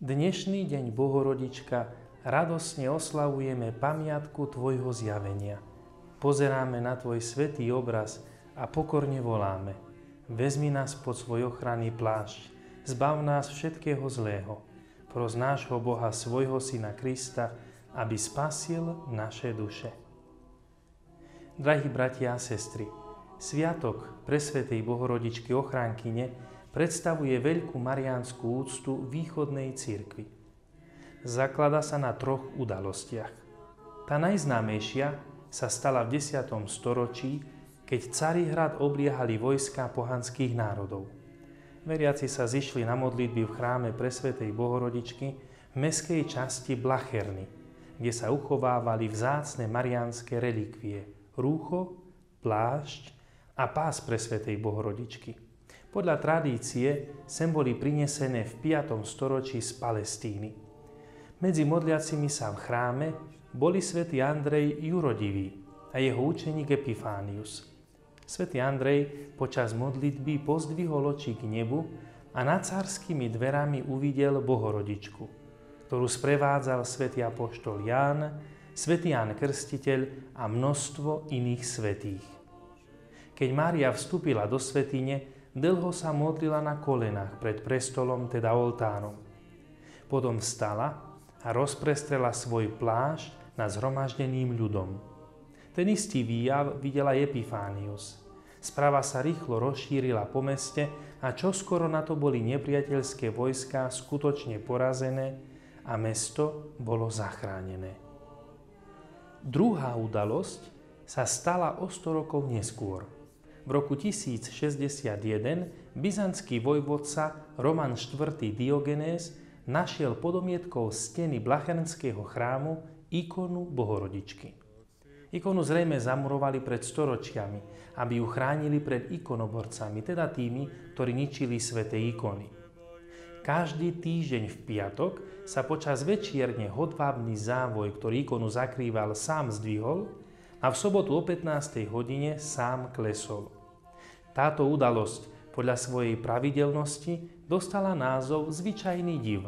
Dnešný deň Bohorodička radosne oslavujeme pamiatku Tvojho zjavenia. Pozeráme na Tvoj svätý obraz a pokorne voláme. Vezmi nás pod svoj ochranný plášť, zbav nás všetkého zlého. Pros nášho Boha, svojho Syna Krista, aby spasil naše duše. Drahí bratia a sestry, sviatok Presvätej Bohorodičky Ochránkyne predstavuje veľkú mariánsku úctu východnej cirkvi. Zaklada sa na troch udalostiach. Tá najznámejšia sa stala v 10. storočí, keď Carihrad obliehali vojská pohanských národov. Veriaci sa zišli na modlitby v chráme Presvätej Bohorodičky v mestskej časti Blacherny, kde sa uchovávali vzácne mariánske relikvie, rúcho, plášť a pás Presvätej Bohorodičky. Podľa tradície sem boli prinesené v 5. storočí z Palestíny. Medzi modliacimi sa v chráme boli svätý Andrej Jurodivý a jeho učeník Epifánius. Svätý Andrej počas modlitby pozdvihol oči k nebu a nad carskými dverami uvidel Bohorodičku, ktorú sprevádzal svätý apoštol Ján, svätý Ján Krstiteľ a množstvo iných svätých. Keď Mária vstúpila do svätyne, dlho sa modlila na kolenách pred prestolom, teda oltárom. Potom vstala a rozprestrela svoj plášť nad zhromaždeným ľudom. Ten istý výjav videla Epifánius. Správa sa rýchlo rozšírila po meste a čoskoro na to boli nepriateľské vojská skutočne porazené a mesto bolo zachránené. Druhá udalosť sa stala o 100 rokov neskôr. V roku 1061 byzantský vojvodca Roman IV. Diogenes našiel pod omietkou steny Blachernského chrámu ikonu Bohorodičky. Ikonu zrejme zamurovali pred storočiami, aby ju chránili pred ikonoborcami, teda tými, ktorí ničili sväté ikony. Každý týždeň v piatok sa počas večierne hodvábny závoj, ktorý ikonu zakrýval, sám zdvihol a v sobotu o 15. hodine sám klesol. Táto udalosť podľa svojej pravidelnosti dostala názov Zvyčajný div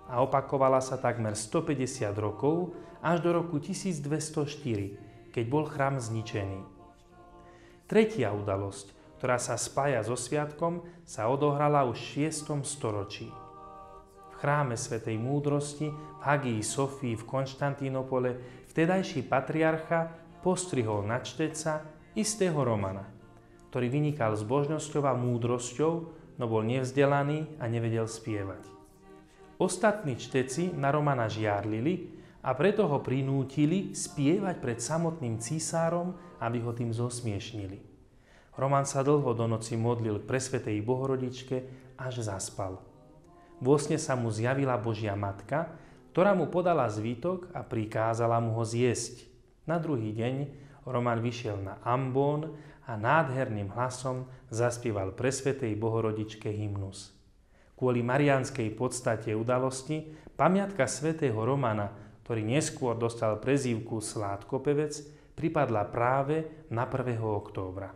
a opakovala sa takmer 150 rokov až do roku 1204, keď bol chrám zničený. Tretia udalosť, ktorá sa spája so sviatkom, sa odohrala už v 6. storočí. V chráme Svätej múdrosti v Hagii Sofii v Konštantínopole vtedajší patriarcha postrihol načteca istého Romana, ktorý vynikal zbožnosťou a múdrosťou, no bol nevzdelaný a nevedel spievať. Ostatní čteci na Romana žiarlili a preto ho prinútili spievať pred samotným císárom, aby ho tým zosmiešnili. Roman sa dlho do noci modlil k Presvätej Bohorodičke, až zaspal. Vo sne sa mu zjavila Božia Matka, ktorá mu podala zvítok a prikázala mu ho zjesť. Na druhý deň Roman vyšiel na ambón a nádherným hlasom zaspieval Presvätej Bohorodičke hymnus. Kvôli mariánskej podstate udalosti pamiatka svätého Romana, ktorý neskôr dostal prezývku Sládkopevec, pripadla práve na 1. októbra.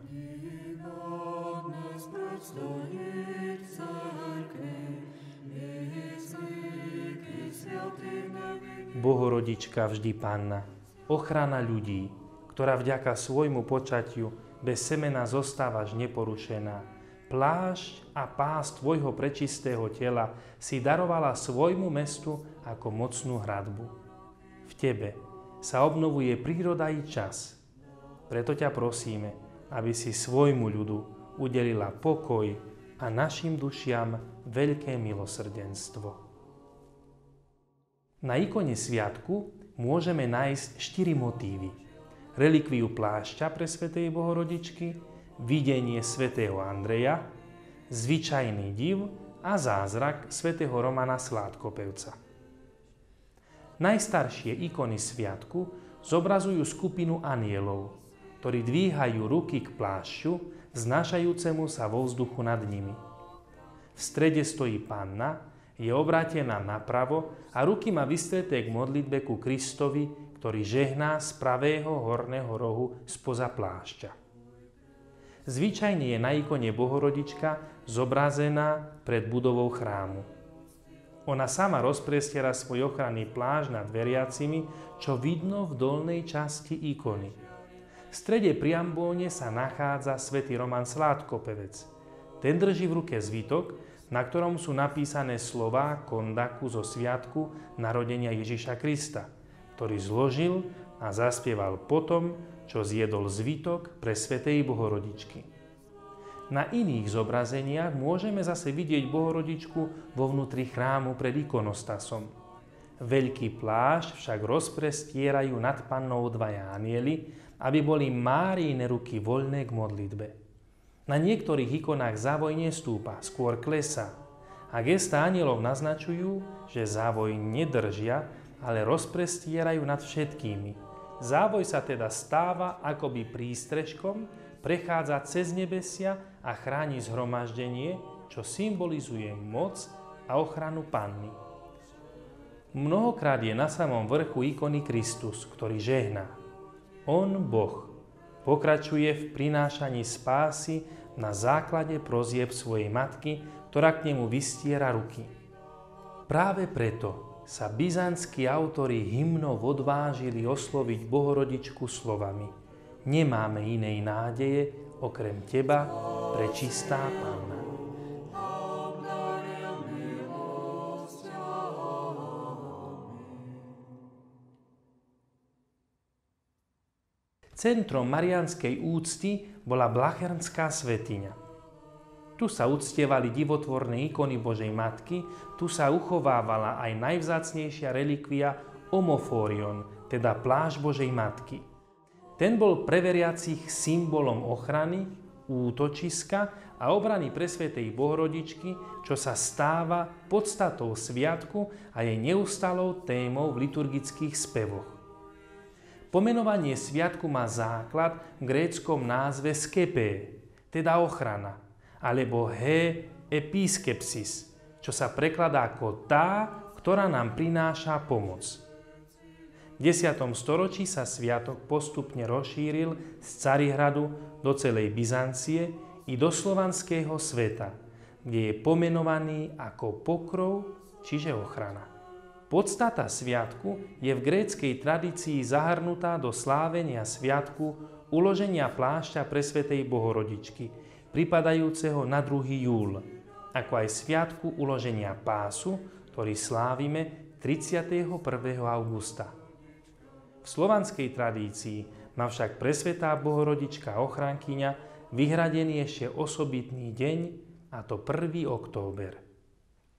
Bohorodička vždy Panna, ochrana ľudí, ktorá vďaka svojmu počatiu bez semena zostávaš neporušená, plášť a pás tvojho prečistého tela si darovala svojmu mestu ako mocnú hradbu. V tebe sa obnovuje príroda i čas. Preto ťa prosíme, aby si svojmu ľudu udelila pokoj a našim dušiam veľké milosrdenstvo. Na ikone sviatku môžeme nájsť 4 motívy. Relikviu plášťa Presvätej Bohorodičky, videnie svätého Andreja, zvyčajný div a zázrak svätého Romana Sládkopevca. Najstaršie ikony sviatku zobrazujú skupinu anjelov, ktorí dvíhajú ruky k plášťu, vznášajúcemu sa vo vzduchu nad nimi. V strede stojí Panna, je obrátená napravo a ruky má vystreté k modlitbe ku Kristovi, ktorý žehná z pravého horného rohu spoza plášťa. Zvyčajne je na ikone Bohorodička zobrazená pred budovou chrámu. Ona sama rozprestiera svoj ochranný plášť nad veriacimi, čo vidno v dolnej časti ikony. V strede pri ambóne sa nachádza svätý Roman Sládkopevec. Ten drží v ruke zvitok, na ktorom sú napísané slová kondaku zo sviatku narodenia Ježiša Krista, ktorý zložil a zaspieval potom, čo zjedol zvitok pre svätej Bohorodičky. Na iných zobrazeniach môžeme zase vidieť Bohorodičku vo vnútri chrámu pred ikonostasom. Veľký plášť však rozprestierajú nad Pannou dvaja anjeli, aby boli Máriine ruky voľné k modlitbe. Na niektorých ikonách závoj nestúpa, skôr klesá. A gestá anjelov naznačujú, že závoj nedržia, ale rozprestierajú nad všetkými. Závoj sa teda stáva akoby prístrežkom, prechádza cez nebesia a chráni zhromaždenie, čo symbolizuje moc a ochranu Panny. Mnohokrát je na samom vrchu ikony Kristus, ktorý žehná. On, Boh, pokračuje v prinášaní spásy na základe prozieb svojej matky, ktorá k nemu vystiera ruky. Práve preto sa byzantskí autori hymnov odvážili osloviť Bohorodičku slovami: Nemáme inej nádeje, okrem Teba, prečistá Panna. Centrom mariánskej úcty bola Blachernská svätyňa. Tu sa uctievali divotvorné ikony Božej Matky, tu sa uchovávala aj najvzácnejšia relikvia Omofórion, teda plášť Božej Matky. Ten bol pre veriacich symbolom ochrany, útočiska a obrany presvätej Bohorodičky, čo sa stáva podstatou sviatku a jej neustalou témou v liturgických spevoch. Pomenovanie sviatku má základ v gréckom názve skepé, teda ochrana, alebo he episkepsis, čo sa prekladá ako tá, ktorá nám prináša pomoc. V 10. storočí sa sviatok postupne rozšíril z Carihradu do celej Byzancie i do slovanského sveta, kde je pomenovaný ako pokrov, čiže ochrana. Podstata sviatku je v gréckej tradícii zahrnutá do slávenia sviatku uloženia plášťa presvätej Bohorodičky, pripadajúceho na 2. júl, ako aj sviatku uloženia pásu, ktorý slávime 31. augusta. V slovanskej tradícii má však presvätá Bohorodička ochrankyňa vyhradený ešte osobitný deň, a to 1. október.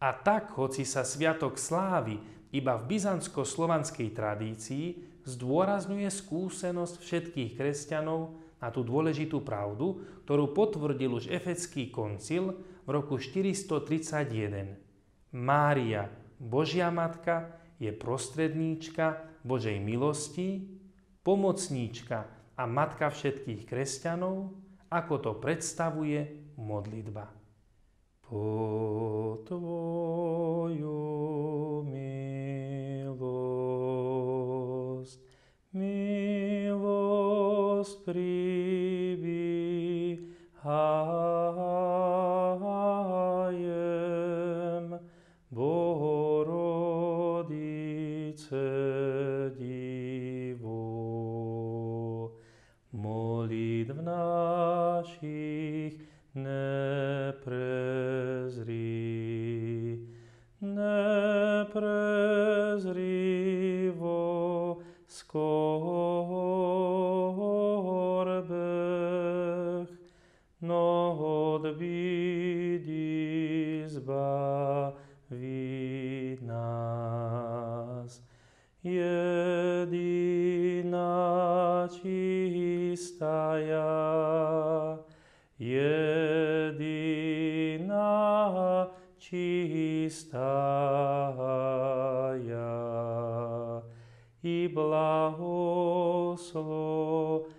A tak, hoci sa sviatok slávi iba v byzantsko-slovanskej tradícii, zdôrazňuje skúsenosť všetkých kresťanov na tú dôležitú pravdu, ktorú potvrdil už Efeský koncil v roku 431. Mária, Božia Matka, je prostredníčka Božej milosti, pomocníčka a matka všetkých kresťanov, ako to predstavuje modlitba. Po Tvoju milosť pribíhajem, Bohorodice Divo, molitv našich neprezrivo skorbech, no od bídy zbaví nás. Jediná čistая, jediná čistая i blahoslovená.